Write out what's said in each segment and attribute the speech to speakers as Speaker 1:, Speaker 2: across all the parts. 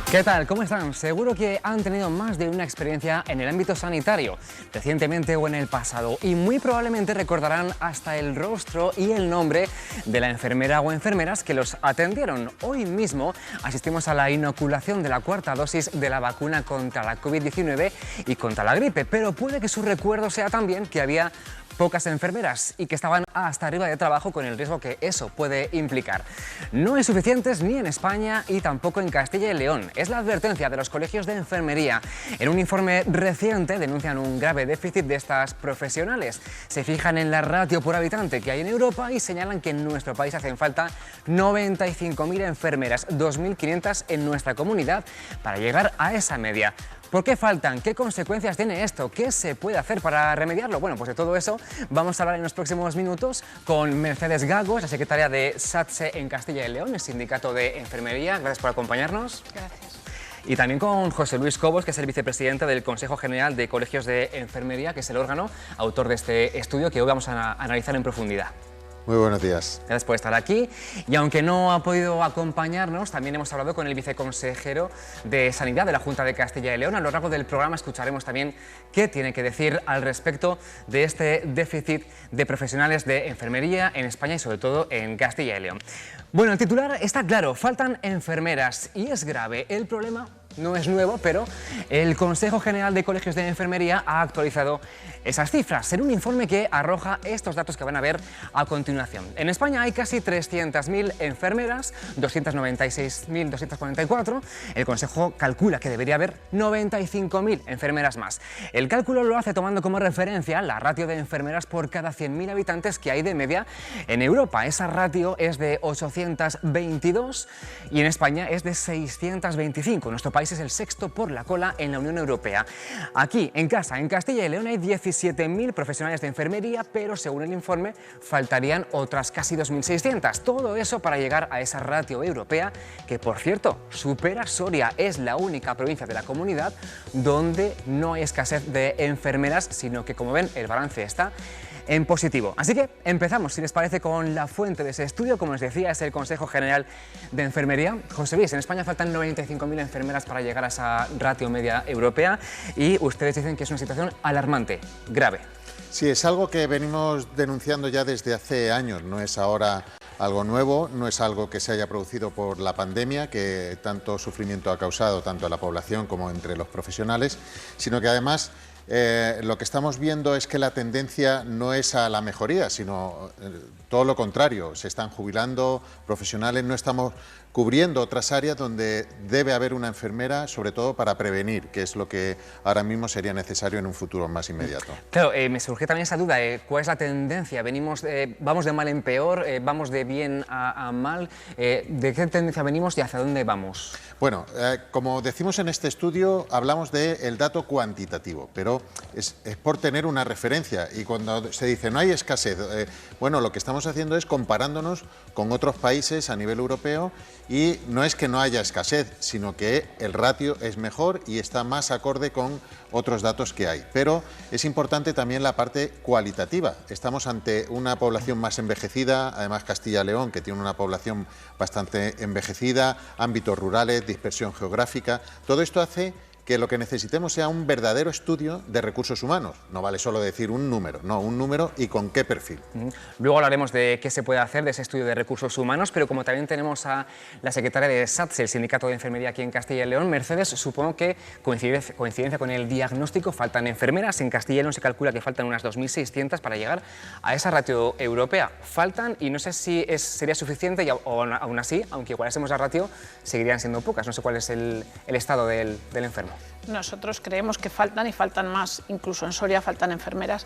Speaker 1: ¿Qué tal? ¿Cómo están? Seguro que han tenido más de una experiencia en el ámbito sanitario, recientemente o en el pasado, y muy probablemente recordarán hasta el rostro y el nombre de la enfermera o enfermeras que los atendieron. Hoy mismo asistimos a la inoculación de la cuarta dosis de la vacuna contra la COVID-19 y contra la gripe, pero puede que su recuerdo sea también que había pocas enfermeras y que estaban hasta arriba de trabajo con el riesgo que eso puede implicar. No hay suficientes ni en España y tampoco en Castilla y León. Es la advertencia de los colegios de enfermería. En un informe reciente denuncian un grave déficit de estas profesionales. Se fijan en la ratio por habitante que hay en Europa y señalan que en nuestro país hacen falta 95.000 enfermeras, 2.500 en nuestra comunidad, para llegar a esa media. ¿Por qué faltan? ¿Qué consecuencias tiene esto? ¿Qué se puede hacer para remediarlo? Bueno, pues de todo eso vamos a hablar en los próximos minutos con Mercedes Gagos, la secretaria de SATSE en Castilla y León, el Sindicato de Enfermería. Gracias por acompañarnos.
Speaker 2: Gracias.
Speaker 1: Y también con José Luis Cobos, que es el vicepresidente del Consejo General de Colegios de Enfermería, que es el órgano autor de este estudio que hoy vamos a analizar en profundidad.
Speaker 3: Muy buenos días.
Speaker 1: Gracias por estar aquí. Y aunque no ha podido acompañarnos, también hemos hablado con el viceconsejero de Sanidad de la Junta de Castilla y León. A lo largo del programa escucharemos también qué tiene que decir al respecto de este déficit de profesionales de enfermería en España y sobre todo en Castilla y León. Bueno, el titular está claro, faltan enfermeras y es grave. El problema no es nuevo, pero el Consejo General de Colegios de Enfermería ha actualizado esas cifras en un informe que arroja estos datos que van a ver a continuación. En España hay casi 300.000 enfermeras, 296.244. El Consejo calcula que debería haber 95.000 enfermeras más. El cálculo lo hace tomando como referencia la ratio de enfermeras por cada 100.000 habitantes que hay de media en Europa. Esa ratio es de 822 y en España es de 625. Nuestro país es el sexto por la cola en la Unión Europea. Aquí, en casa, en Castilla y León, hay 17.000 profesionales de enfermería, pero según el informe faltarían otras casi 2.600. Todo eso para llegar a esa ratio europea que, por cierto, supera Soria. Es la única provincia de la comunidad donde no hay escasez de enfermeras, sino que, como ven, el balance está en positivo. Así que empezamos, si les parece, con la fuente de ese estudio. Como les decía, es el Consejo General de Enfermería. José Luis, en España faltan 95.000 enfermeras para llegar a esa ratio media europea y ustedes dicen que es una situación alarmante, grave.
Speaker 3: Sí, es algo que venimos denunciando ya desde hace años, no es ahora algo nuevo, no es algo que se haya producido por la pandemia, que tanto sufrimiento ha causado tanto en la población como entre los profesionales, sino que además lo que estamos viendo es que la tendencia no es a la mejoría, sino todo lo contrario. Se están jubilando profesionales, no estamos cubriendo otras áreas donde debe haber una enfermera, sobre todo para prevenir, que es lo que ahora mismo sería necesario en un futuro más inmediato.
Speaker 1: Claro, me surge también esa duda, ¿cuál es la tendencia? ¿Vamos de mal en peor? ¿Vamos de bien a mal? ¿De qué tendencia venimos y hacia dónde vamos?
Speaker 3: Bueno, como decimos en este estudio, hablamos del dato cuantitativo, pero es por tener una referencia. Y cuando se dice no hay escasez, bueno, lo que estamos haciendo es comparándonos con otros países a nivel europeo, y no es que no haya escasez, sino que el ratio es mejor y está más acorde con otros datos que hay. Pero es importante también la parte cualitativa. Estamos ante una población más envejecida, además Castilla y León, que tiene una población bastante envejecida, ámbitos rurales, dispersión geográfica. Todo esto hace que lo que necesitemos sea un verdadero estudio de recursos humanos. No vale solo decir un número, no, un número y con qué perfil.
Speaker 1: Luego hablaremos de qué se puede hacer de ese estudio de recursos humanos, pero como también tenemos a la secretaria de SATSE, el Sindicato de Enfermería aquí en Castilla y León, Mercedes, supongo que coincidencia con el diagnóstico, faltan enfermeras. En Castilla y León se calcula que faltan unas 2.600 para llegar a esa ratio europea. Faltan y no sé si sería suficiente o aún así, aunque igualásemos la ratio, seguirían siendo pocas. No sé cuál es el estado del enfermo.
Speaker 2: Nosotros creemos que faltan y faltan más, incluso en Soria faltan enfermeras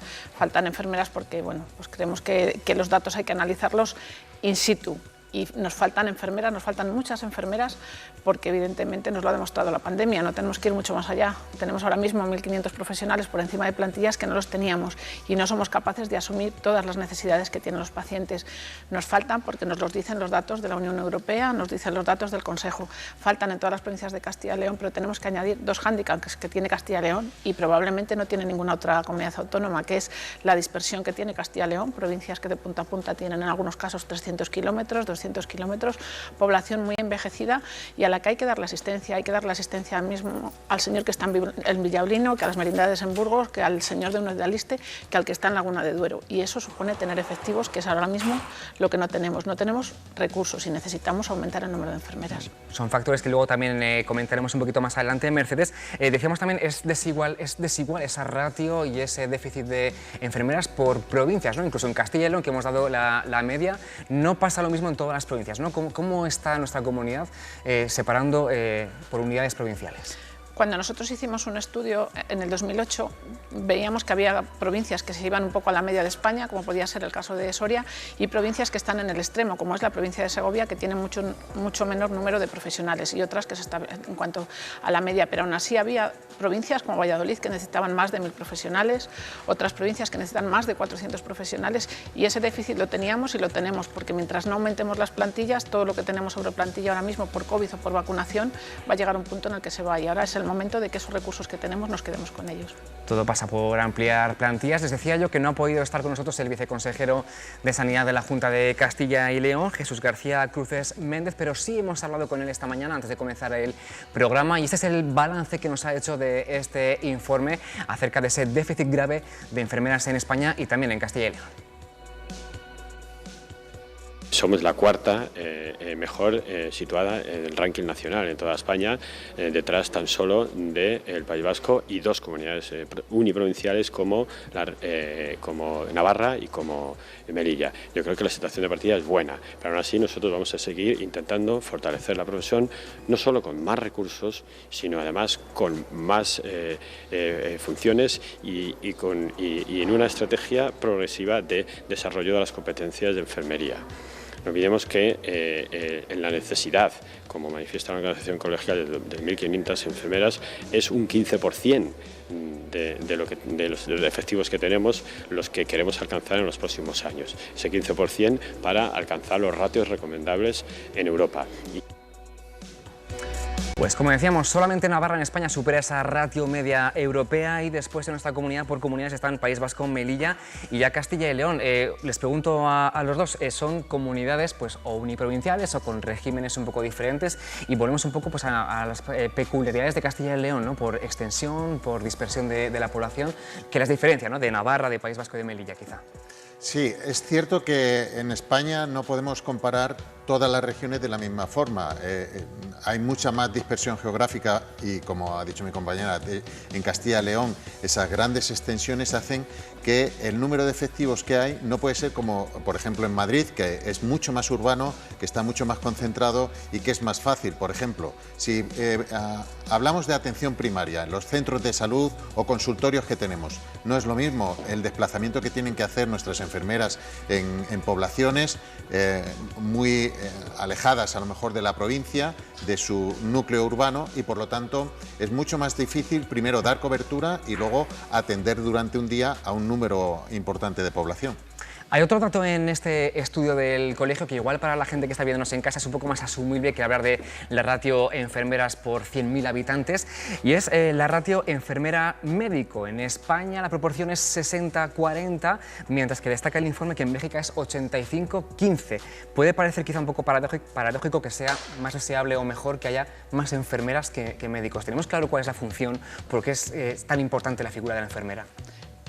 Speaker 2: porque bueno, pues creemos que los datos hay que analizarlos in situ. Y nos faltan enfermeras, nos faltan muchas enfermeras, porque evidentemente nos lo ha demostrado la pandemia, no tenemos que ir mucho más allá. Tenemos ahora mismo 1.500 profesionales por encima de plantillas que no los teníamos y no somos capaces de asumir todas las necesidades que tienen los pacientes. Nos faltan porque nos los dicen los datos de la Unión Europea, nos dicen los datos del Consejo. Faltan en todas las provincias de Castilla y León, pero tenemos que añadir dos hándicaps que tiene Castilla y León y probablemente no tiene ninguna otra comunidad autónoma, que es la dispersión que tiene Castilla y León, provincias que de punta a punta tienen en algunos casos 300 kilómetros, 200 kilómetros, población muy envejecida y a la que hay que darle asistencia. Hay que darle asistencia mismo al señor que está en Villablino, que a las merindades en Burgos, que al señor de Unos de Aliste, que al que está en Laguna de Duero. Y eso supone tener efectivos, que es ahora mismo lo que no tenemos. No tenemos recursos y necesitamos aumentar el número de enfermeras.
Speaker 1: Son factores que luego también comentaremos un poquito más adelante. Mercedes, decíamos también, es desigual esa ratio y ese déficit de enfermeras por provincias, ¿no? Incluso en Castilla y León, que hemos dado la media, no pasa lo mismo en todas las provincias, ¿no? ¿Cómo está nuestra comunidad separando por unidades provinciales?
Speaker 2: Cuando nosotros hicimos un estudio en el 2008, veíamos que había provincias que se iban un poco a la media de España, como podía ser el caso de Soria, y provincias que están en el extremo, como es la provincia de Segovia, que tiene mucho menor número de profesionales, y otras que se están en cuanto a la media. Pero aún así había provincias como Valladolid que necesitaban más de 1000 profesionales, otras provincias que necesitan más de 400 profesionales, y ese déficit lo teníamos y lo tenemos, porque mientras no aumentemos las plantillas, todo lo que tenemos sobre plantilla ahora mismo por COVID o por vacunación va a llegar a un punto en el que se va, y ahora es el momento de que esos recursos que tenemos nos quedemos con ellos.
Speaker 1: Todo pasa por ampliar plantillas. Les decía yo que no ha podido estar con nosotros el viceconsejero de Sanidad de la Junta de Castilla y León, Jesús García Cruces Méndez, pero sí hemos hablado con él esta mañana antes de comenzar el programa, y este es el balance que nos ha hecho de este informe acerca de ese déficit grave de enfermeras en España y también en Castilla y León.
Speaker 4: Somos la cuarta mejor situada en el ranking nacional en toda España, detrás tan solo del País Vasco y dos comunidades uniprovinciales como Navarra y como Melilla. Yo creo que la situación de partida es buena, pero aún así nosotros vamos a seguir intentando fortalecer la profesión, no solo con más recursos, sino además con más funciones y en una estrategia progresiva de desarrollo de las competencias de enfermería. No olvidemos que en la necesidad, como manifiesta la organización colegial de 1.500 enfermeras, es un 15% de los efectivos que tenemos los que queremos alcanzar en los próximos años. Ese 15% para alcanzar los ratios recomendables en Europa.
Speaker 1: Pues como decíamos, solamente Navarra en España supera esa ratio media europea, y después en nuestra comunidad por comunidades están País Vasco, Melilla y ya Castilla y León. Les pregunto a los dos, ¿son comunidades pues o uniprovinciales o con regímenes un poco diferentes? Y volvemos un poco pues a las peculiaridades de Castilla y León, ¿no? Por extensión, por dispersión de la población, que las diferencia, ¿no? De Navarra, de País Vasco y de Melilla quizá.
Speaker 3: Sí, es cierto que en España no podemos comparar todas las regiones de la misma forma. Hay mucha más dispersión geográfica y, como ha dicho mi compañera, en Castilla y León esas grandes extensiones hacen que el número de efectivos que hay no puede ser como, por ejemplo, en Madrid, que es mucho más urbano, que está mucho más concentrado y que es más fácil. Por ejemplo, si hablamos de atención primaria, los centros de salud o consultorios que tenemos, no es lo mismo el desplazamiento que tienen que hacer nuestras enfermeras en poblaciones muy alejadas a lo mejor de la provincia, de su núcleo urbano, y por lo tanto es mucho más difícil primero dar cobertura y luego atender durante un día a un número importante de población.
Speaker 1: Hay otro dato en este estudio del colegio que igual para la gente que está viéndonos en casa es un poco más asumible que hablar de la ratio enfermeras por 100.000 habitantes, y es la ratio enfermera-médico. En España la proporción es 60-40, mientras que destaca el informe que en México es 85-15. Puede parecer quizá un poco paradójico que sea más deseable o mejor que haya más enfermeras que médicos. ¿Tenemos claro cuál es la función? ¿Por qué es tan importante la figura de la enfermera?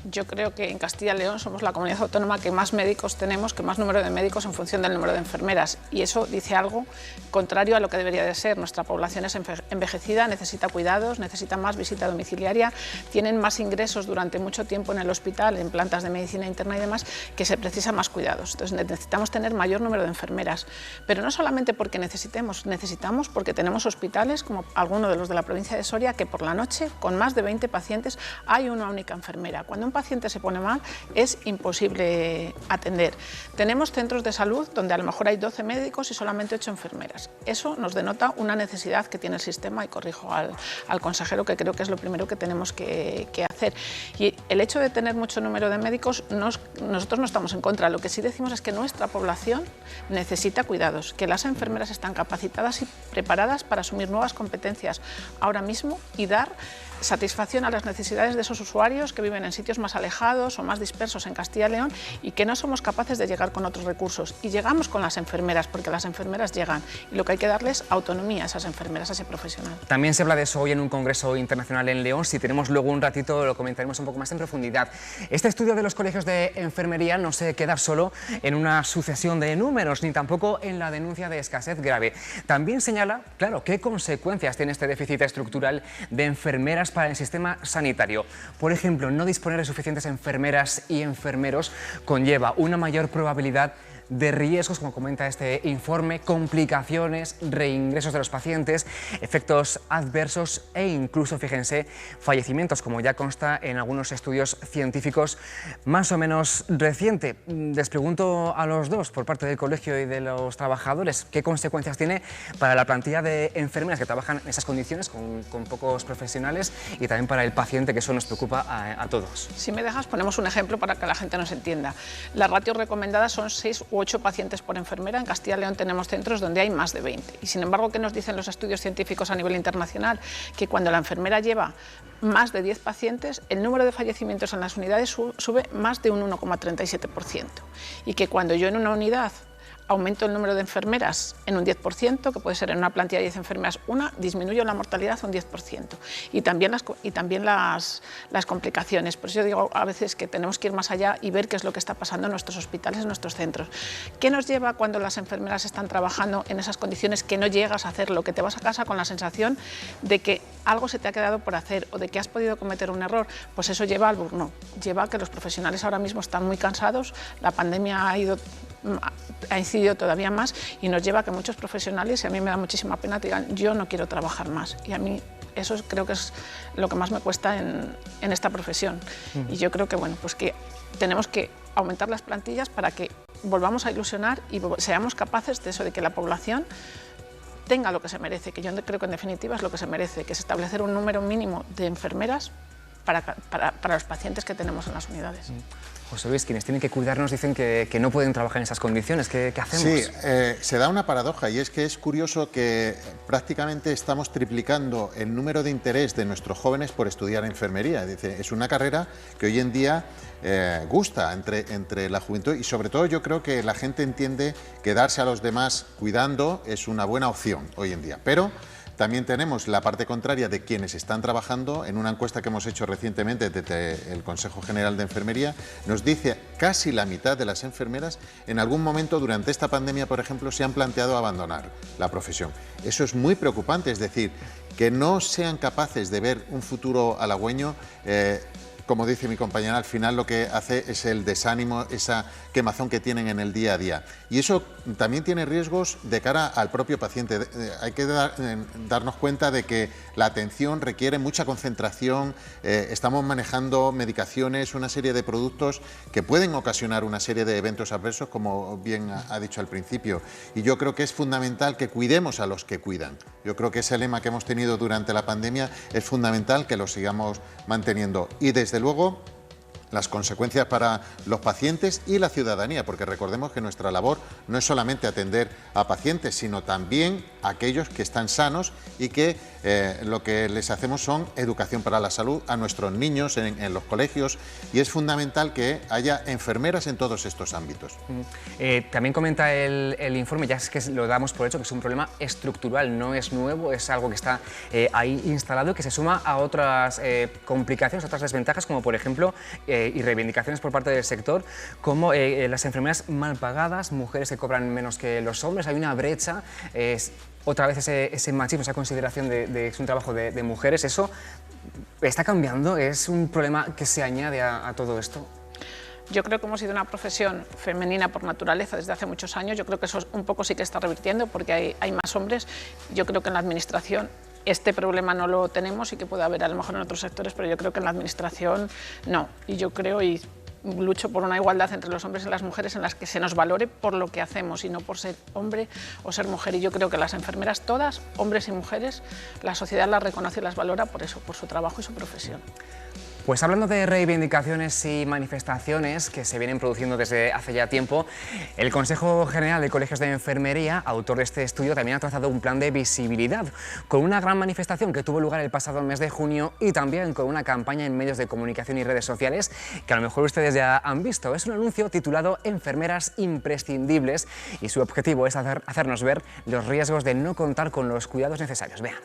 Speaker 2: Yo creo que en Castilla y León somos la comunidad autónoma que más médicos tenemos, que más número de médicos en función del número de enfermeras, y eso dice algo contrario a lo que debería de ser. Nuestra población es envejecida, necesita cuidados, necesita más visita domiciliaria, tienen más ingresos durante mucho tiempo en el hospital, en plantas de medicina interna y demás, que se precisan más cuidados. Entonces necesitamos tener mayor número de enfermeras, pero no solamente porque necesitamos porque tenemos hospitales, como alguno de los de la provincia de Soria, que por la noche, con más de 20 pacientes, hay una única enfermera. Cuando un paciente se pone mal, es imposible atender. Tenemos centros de salud donde a lo mejor hay 12 médicos y solamente 8 enfermeras. Eso nos denota una necesidad que tiene el sistema, y corrijo al consejero, que creo que es lo primero que tenemos que hacer. Y el hecho de tener mucho número de médicos, nosotros no estamos en contra. Lo que sí decimos es que nuestra población necesita cuidados, que las enfermeras están capacitadas y preparadas para asumir nuevas competencias ahora mismo y dar satisfacción a las necesidades de esos usuarios que viven en sitios más alejados o más dispersos en Castilla y León y que no somos capaces de llegar con otros recursos. Y llegamos con las enfermeras, porque las enfermeras llegan y lo que hay que darles autonomía a esas enfermeras, a ese profesional.
Speaker 1: También se habla de eso hoy en un congreso internacional en León. Si tenemos luego un ratito lo comentaremos un poco más en profundidad. Este estudio de los colegios de enfermería no se queda solo en una sucesión de números ni tampoco en la denuncia de escasez grave. También señala, claro, qué consecuencias tiene este déficit estructural de enfermeras para el sistema sanitario. Por ejemplo, no disponer de suficientes enfermeras y enfermeros conlleva una mayor probabilidad de riesgos, como comenta este informe, complicaciones, reingresos de los pacientes, efectos adversos e incluso, fíjense, fallecimientos, como ya consta en algunos estudios científicos más o menos recientes. Les pregunto a los dos, por parte del colegio y de los trabajadores, ¿qué consecuencias tiene para la plantilla de enfermeras que trabajan en esas condiciones, con pocos profesionales, y también para el paciente, que eso nos preocupa a todos?
Speaker 2: Si me dejas, ponemos un ejemplo para que la gente nos entienda. Las ratios recomendadas son 6 u 8 pacientes por enfermera. En Castilla y León tenemos centros donde hay más de 20. Y sin embargo, ¿qué nos dicen los estudios científicos a nivel internacional? Que cuando la enfermera lleva más de 10 pacientes, el número de fallecimientos en las unidades sube más de un 1,37%. Y que cuando yo en una unidad aumento el número de enfermeras en un 10%, que puede ser en una plantilla de 10 enfermeras una, disminuyo la mortalidad un 10%. Y también las complicaciones. Por eso yo digo a veces que tenemos que ir más allá y ver qué es lo que está pasando en nuestros hospitales, en nuestros centros. ¿Qué nos lleva cuando las enfermeras están trabajando en esas condiciones que no llegas a hacerlo, que te vas a casa con la sensación de que algo se te ha quedado por hacer o de que has podido cometer un error? Pues eso lleva al burnout, lleva a que los profesionales ahora mismo están muy cansados, la pandemia ha incidido todavía más y nos lleva a que muchos profesionales, y a mí me da muchísima pena, te digan, yo no quiero trabajar más. Y a mí eso creo que es lo que más me cuesta en esta profesión. Y yo creo que, bueno, pues que tenemos que aumentar las plantillas para que volvamos a ilusionar y seamos capaces de eso, de que la población tenga lo que se merece, que yo creo que en definitiva es lo que se merece, que es establecer un número mínimo de enfermeras para los pacientes que tenemos en las unidades.
Speaker 1: José Luis, quienes tienen que cuidarnos dicen que no pueden trabajar en esas condiciones. ¿Qué hacemos?
Speaker 3: Sí, se da una paradoja, y es que es curioso que prácticamente estamos triplicando el número de interés de nuestros jóvenes por estudiar enfermería. Dice, es una carrera que hoy en día gusta entre la juventud, y sobre todo yo creo que la gente entiende que darse a los demás cuidando es una buena opción hoy en día. Pero también tenemos la parte contraria de quienes están trabajando. En una encuesta que hemos hecho recientemente desde el Consejo General de Enfermería, nos dice casi la mitad de las enfermeras en algún momento durante esta pandemia, por ejemplo, se han planteado abandonar la profesión. Eso es muy preocupante, es decir, que no sean capaces de ver un futuro halagüeño. Como dice mi compañera, al final lo que hace es el desánimo, esa quemazón que tienen en el día a día. Y eso también tiene riesgos de cara al propio paciente. Hay que darnos cuenta de que la atención requiere mucha concentración. Estamos manejando medicaciones, una serie de productos que pueden ocasionar una serie de eventos adversos, como bien ha dicho al principio. Y yo creo que es fundamental que cuidemos a los que cuidan. Yo creo que ese lema que hemos tenido durante la pandemia es fundamental que lo sigamos manteniendo. Y desde luego, las consecuencias para los pacientes y la ciudadanía, porque recordemos que nuestra labor no es solamente atender a pacientes, sino también a aquellos que están sanos y que lo que les hacemos son educación para la salud a nuestros niños en los colegios, y es fundamental que haya enfermeras en todos estos ámbitos.
Speaker 1: También comenta el informe, ya es que lo damos por hecho, que es un problema estructural, no es nuevo, es algo que está ahí instalado, que se suma a otras complicaciones, otras desventajas, como por ejemplo y reivindicaciones por parte del sector, como las enfermeras mal pagadas, mujeres que cobran menos que los hombres. Hay una brecha, otra vez ese machismo, esa consideración de que es un trabajo de mujeres. ¿Eso está cambiando? ¿Es un problema que se añade a todo esto?
Speaker 2: Yo creo que hemos sido una profesión femenina por naturaleza desde hace muchos años. Yo creo que eso un poco sí que está revirtiendo, porque hay más hombres. Yo creo que en la administración este problema no lo tenemos, y que puede haber a lo mejor en otros sectores, pero yo creo que en la administración no. Y yo creo y lucho por una igualdad entre los hombres y las mujeres, en las que se nos valore por lo que hacemos y no por ser hombre o ser mujer. Y yo creo que las enfermeras todas, hombres y mujeres, la sociedad las reconoce y las valora por eso, por su trabajo y su profesión.
Speaker 1: Pues hablando de reivindicaciones y manifestaciones que se vienen produciendo desde hace ya tiempo, el Consejo General de Colegios de Enfermería, autor de este estudio, también ha trazado un plan de visibilidad, con una gran manifestación que tuvo lugar el pasado mes de junio y también con una campaña en medios de comunicación y redes sociales que a lo mejor ustedes ya han visto. Es un anuncio titulado Enfermeras imprescindibles y su objetivo es hacernos ver los riesgos de no contar con los cuidados necesarios. Vean.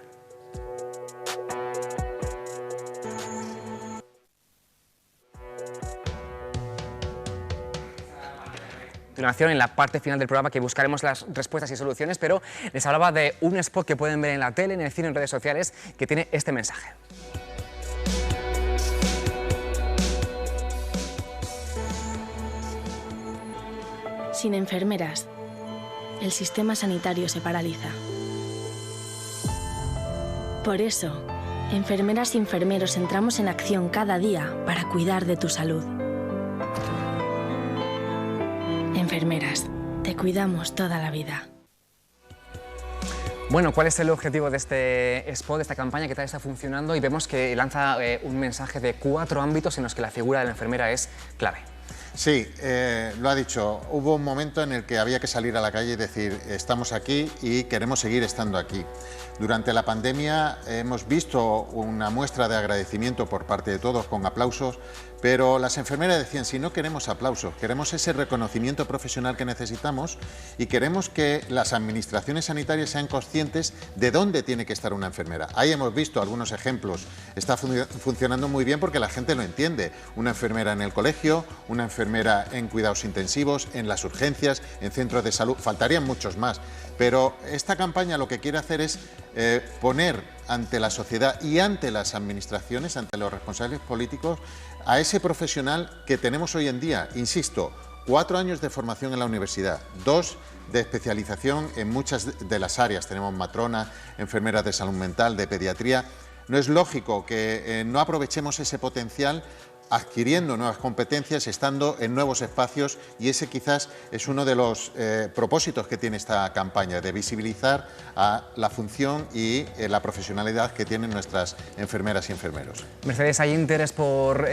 Speaker 1: En la parte final del programa que buscaremos las respuestas y soluciones, pero les hablaba de un spot que pueden ver en la tele, en el cine, en redes sociales, que tiene este mensaje.
Speaker 5: Sin enfermeras, el sistema sanitario se paraliza. Por eso, enfermeras y enfermeros entramos en acción cada día para cuidar de tu salud. Enfermeras, te cuidamos toda la vida.
Speaker 1: Bueno, ¿cuál es el objetivo de este spot, de esta campaña que tal está funcionando? Y vemos que lanza un mensaje de 4 ámbitos en los que la figura de la enfermera es clave.
Speaker 3: Sí, lo ha dicho. Hubo un momento en el que había que salir a la calle y decir, estamos aquí y queremos seguir estando aquí. Durante la pandemia hemos visto una muestra de agradecimiento por parte de todos, con aplausos, pero las enfermeras decían, si no queremos aplausos, queremos ese reconocimiento profesional que necesitamos y queremos que las administraciones sanitarias sean conscientes de dónde tiene que estar una enfermera. Ahí hemos visto algunos ejemplos. Está funcionando muy bien porque la gente lo entiende. Una enfermera en el colegio, una enfermera en cuidados intensivos, en las urgencias, en centros de salud. Faltarían muchos más. Pero esta campaña lo que quiere hacer es poner ante la sociedad y ante las administraciones, ante los responsables políticos, a ese profesional que tenemos hoy en día. Insisto, 4 años de formación en la universidad, 2 de especialización en muchas de las áreas. Tenemos matrona, enfermeras de salud mental, de pediatría. No es lógico que no aprovechemos ese potencial adquiriendo nuevas competencias, estando en nuevos espacios, y ese quizás es uno de los propósitos que tiene esta campaña, de visibilizar a la función y la profesionalidad que tienen nuestras enfermeras y enfermeros.
Speaker 1: Mercedes, ¿hay interés por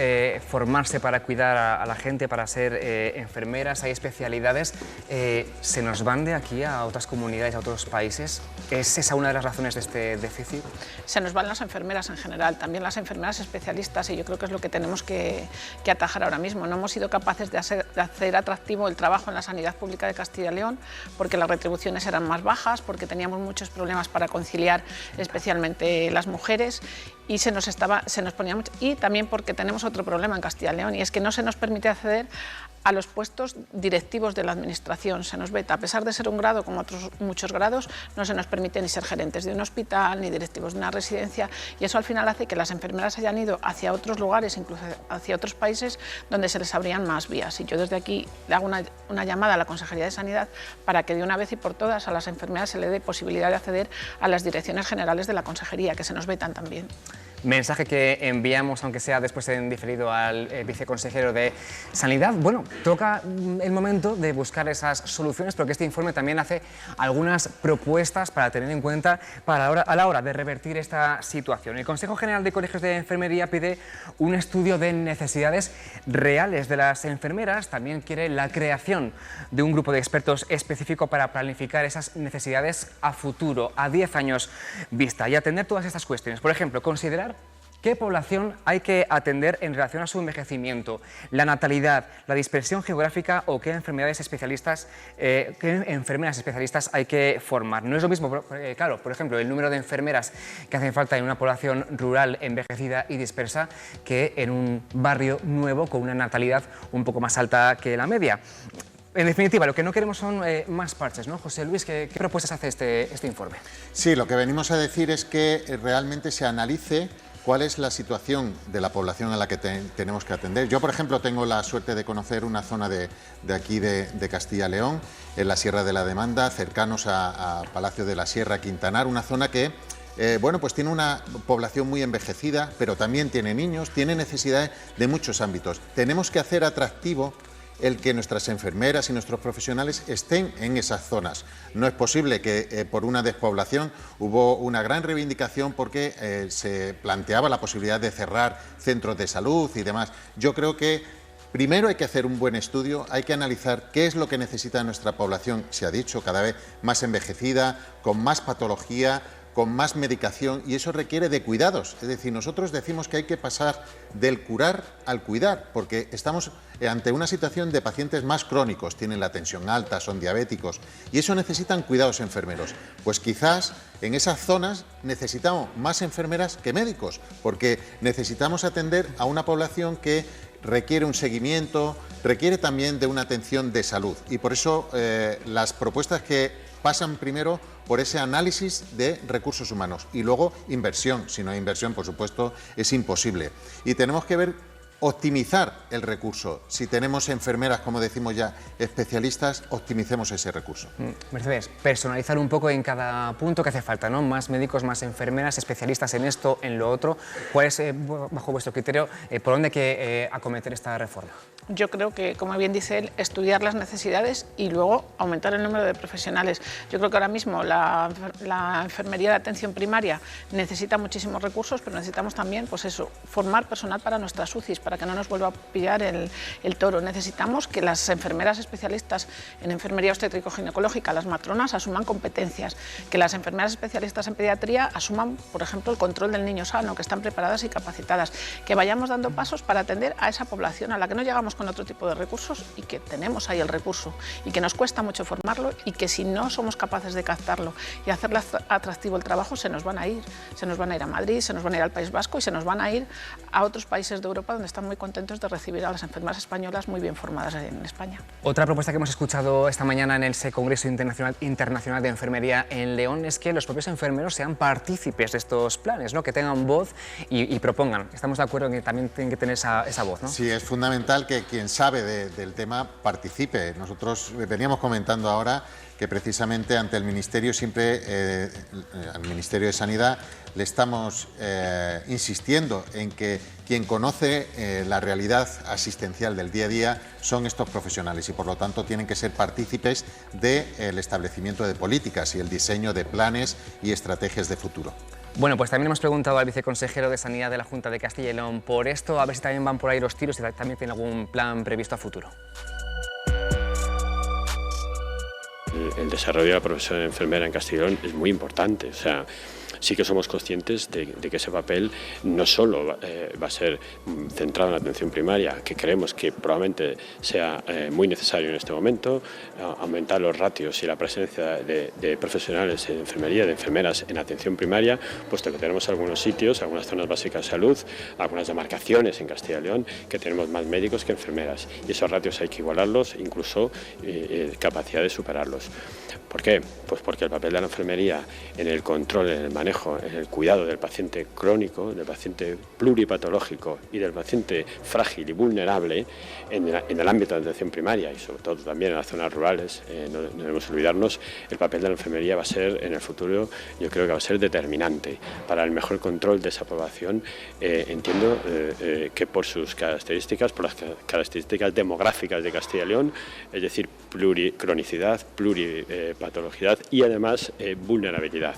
Speaker 1: formarse para cuidar a la gente, para ser enfermeras? ¿Hay especialidades? ¿Se nos van de aquí a otras comunidades, a otros países? ¿Es esa una de las razones de este déficit?
Speaker 2: Se nos van las enfermeras en general, también las enfermeras especialistas, y yo creo que es lo que tenemos que atajar ahora mismo. No hemos sido capaces de hacer atractivo el trabajo en la sanidad pública de Castilla y León porque las retribuciones eran más bajas, porque teníamos muchos problemas para conciliar, especialmente las mujeres, y se nos ponía mucho, y también porque tenemos otro problema en Castilla y León, y es que no se nos permite acceder a los puestos directivos de la administración. Se nos veta, a pesar de ser un grado como otros muchos grados, no se nos permite ni ser gerentes de un hospital, ni directivos de una residencia, y eso al final hace que las enfermeras hayan ido hacia otros lugares, incluso hacia otros países donde se les abrían más vías. Y yo desde aquí le hago una llamada a la Consejería de Sanidad para que de una vez y por todas a las enfermeras se le dé posibilidad de acceder a las direcciones generales de la Consejería, que se nos vetan también.
Speaker 1: Mensaje que enviamos, aunque sea después en diferido, al viceconsejero de Sanidad. Bueno, toca el momento de buscar esas soluciones, porque este informe también hace algunas propuestas para tener en cuenta a la hora de revertir esta situación. El Consejo General de Colegios de Enfermería pide un estudio de necesidades reales de las enfermeras. También quiere la creación de un grupo de expertos específico para planificar esas necesidades a futuro, a 10 años vista, y atender todas estas cuestiones. Por ejemplo, considerar ¿qué población hay que atender en relación a su envejecimiento, la natalidad, la dispersión geográfica o qué enfermeras especialistas hay que formar? No es lo mismo, claro, por ejemplo, el número de enfermeras que hacen falta en una población rural envejecida y dispersa que en un barrio nuevo con una natalidad un poco más alta que la media. En definitiva, lo que no queremos son más parches, ¿no? José Luis, ¿qué propuestas hace este informe?
Speaker 3: Sí, lo que venimos a decir es que realmente se analice cuál es la situación de la población a la que tenemos que atender. Yo, por ejemplo, tengo la suerte de conocer una zona de aquí de Castilla y León, en la Sierra de la Demanda, cercanos a Palacio de la Sierra, Quintanar, una zona que bueno, pues tiene una población muy envejecida, pero también tiene niños, tiene necesidades de muchos ámbitos. Tenemos que hacer atractivo el que nuestras enfermeras y nuestros profesionales estén en esas zonas. No es posible que por una despoblación hubo una gran reivindicación porque se planteaba la posibilidad de cerrar centros de salud y demás. Yo creo que primero hay que hacer un buen estudio, hay que analizar qué es lo que necesita nuestra población, se ha dicho, cada vez más envejecida, con más patología, con más medicación, y eso requiere de cuidados. Es decir, nosotros decimos que hay que pasar del curar al cuidar, porque estamos ante una situación de pacientes más crónicos, tienen la tensión alta, son diabéticos, y eso necesitan cuidados enfermeros. Pues quizás en esas zonas necesitamos más enfermeras que médicos, porque necesitamos atender a una población que requiere un seguimiento, requiere también de una atención de salud, y por eso las propuestas que pasan primero por ese análisis de recursos humanos y luego inversión. Si no hay inversión, por supuesto, es imposible. Y tenemos que ver, optimizar el recurso. Si tenemos enfermeras, como decimos ya, especialistas, optimicemos ese recurso.
Speaker 1: Mercedes, personalizar un poco en cada punto que hace falta, ¿no? Más médicos, más enfermeras, especialistas en esto, en lo otro. ¿Cuál es, bajo vuestro criterio, por dónde hay que acometer esta reforma?
Speaker 2: Yo creo que, como bien dice él, estudiar las necesidades y luego aumentar el número de profesionales. Yo creo que ahora mismo la enfermería de atención primaria necesita muchísimos recursos, pero necesitamos también, pues eso, formar personal para nuestras UCIs, para que no nos vuelva a pillar el toro. Necesitamos que las enfermeras especialistas en enfermería obstétrico-ginecológica, las matronas, asuman competencias, que las enfermeras especialistas en pediatría asuman, por ejemplo, el control del niño sano, que están preparadas y capacitadas, que vayamos dando pasos para atender a esa población a la que no llegamos con otro tipo de recursos y que tenemos ahí el recurso y que nos cuesta mucho formarlo y que si no somos capaces de captarlo y hacerle atractivo el trabajo, se nos van a ir a Madrid, se nos van a ir al País Vasco y se nos van a ir a otros países de Europa donde están muy contentos de recibir a las enfermeras españolas muy bien formadas en España.
Speaker 1: Otra propuesta que hemos escuchado esta mañana en el Congreso Internacional de Enfermería en León es que los propios enfermeros sean partícipes de estos planes, ¿no? Que tengan voz y propongan. Estamos de acuerdo en que también tienen que tener esa voz, ¿no?
Speaker 3: Sí, es fundamental que quien sabe del tema participe. Nosotros veníamos comentando ahora que precisamente ante el Ministerio siempre, al Ministerio de Sanidad, le estamos insistiendo en que quien conoce la realidad asistencial del día a día son estos profesionales y por lo tanto tienen que ser partícipes del establecimiento de políticas y el diseño de planes y estrategias de futuro.
Speaker 1: Bueno, pues también hemos preguntado al viceconsejero de Sanidad de la Junta de Castilla y León por esto, a ver si también van por ahí los tiros y también tiene algún plan previsto a futuro.
Speaker 4: El desarrollo de la profesión de enfermera en Castilla y León es muy importante, o sea, sí que somos conscientes de que ese papel no solo va a ser centrado en la atención primaria, que creemos que probablemente sea muy necesario en este momento, aumentar los ratios y la presencia de profesionales en enfermería, de enfermeras en atención primaria, puesto que tenemos algunos sitios, algunas zonas básicas de salud, algunas demarcaciones en Castilla y León, que tenemos más médicos que enfermeras, y esos ratios hay que igualarlos, incluso capacidad de superarlos. ¿Por qué? Pues porque el papel de la enfermería en el control, en el manejo, en el cuidado del paciente crónico, del paciente pluripatológico y del paciente frágil y vulnerable en el ámbito de atención primaria y sobre todo también en las zonas rurales, no debemos olvidarnos, el papel de la enfermería va a ser en el futuro, yo creo que va a ser determinante para el mejor control de esa población. Entiendo que por sus características, por las características demográficas de Castilla y León, es decir, cronicidad, pluripatología y además vulnerabilidad.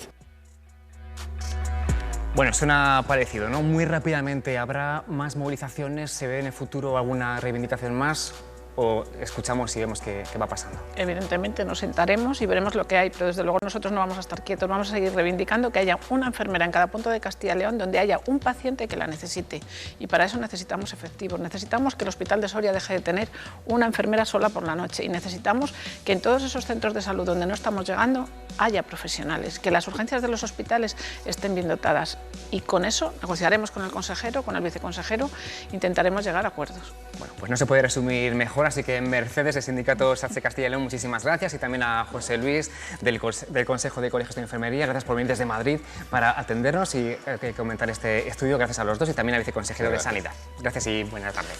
Speaker 1: Bueno, suena parecido, ¿no? Muy rápidamente, ¿habrá más movilizaciones? ¿Se ve en el futuro alguna reivindicación más? ¿O escuchamos y vemos qué va pasando?
Speaker 2: Evidentemente nos sentaremos y veremos lo que hay, pero desde luego nosotros no vamos a estar quietos, vamos a seguir reivindicando que haya una enfermera en cada punto de Castilla y León donde haya un paciente que la necesite. Y para eso necesitamos efectivos, necesitamos que el Hospital de Soria deje de tener una enfermera sola por la noche y necesitamos que en todos esos centros de salud donde no estamos llegando haya profesionales, que las urgencias de los hospitales estén bien dotadas. Y con eso negociaremos con el consejero, con el viceconsejero, intentaremos llegar a acuerdos.
Speaker 1: Bueno, pues no se puede resumir mejor, así que Mercedes, del sindicato SATSE Castilla y León, muchísimas gracias, y también a José Luis del Consejo de Colegios de Enfermería, gracias por venir desde Madrid para atendernos y comentar este estudio, gracias a los dos, y también al viceconsejero de Sanidad. Gracias y buena tarde.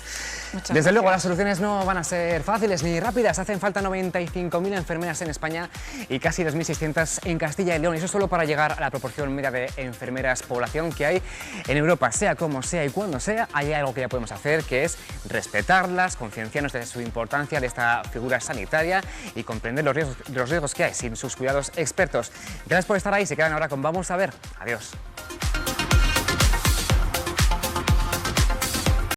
Speaker 1: Desde luego, las soluciones no van a ser fáciles ni rápidas, hacen falta 95.000 enfermeras en España y casi 2.600 en Castilla y León, y eso solo para llegar a la proporción media de enfermeras población que hay en Europa. Sea como sea y cuando sea, hay algo que ya podemos hacer, que es respetarlas, concienciarnos de su importancia de esta figura sanitaria y comprender los riesgos que hay sin sus cuidados expertos. Gracias por estar ahí, se quedan ahora con Vamos a ver. Adiós.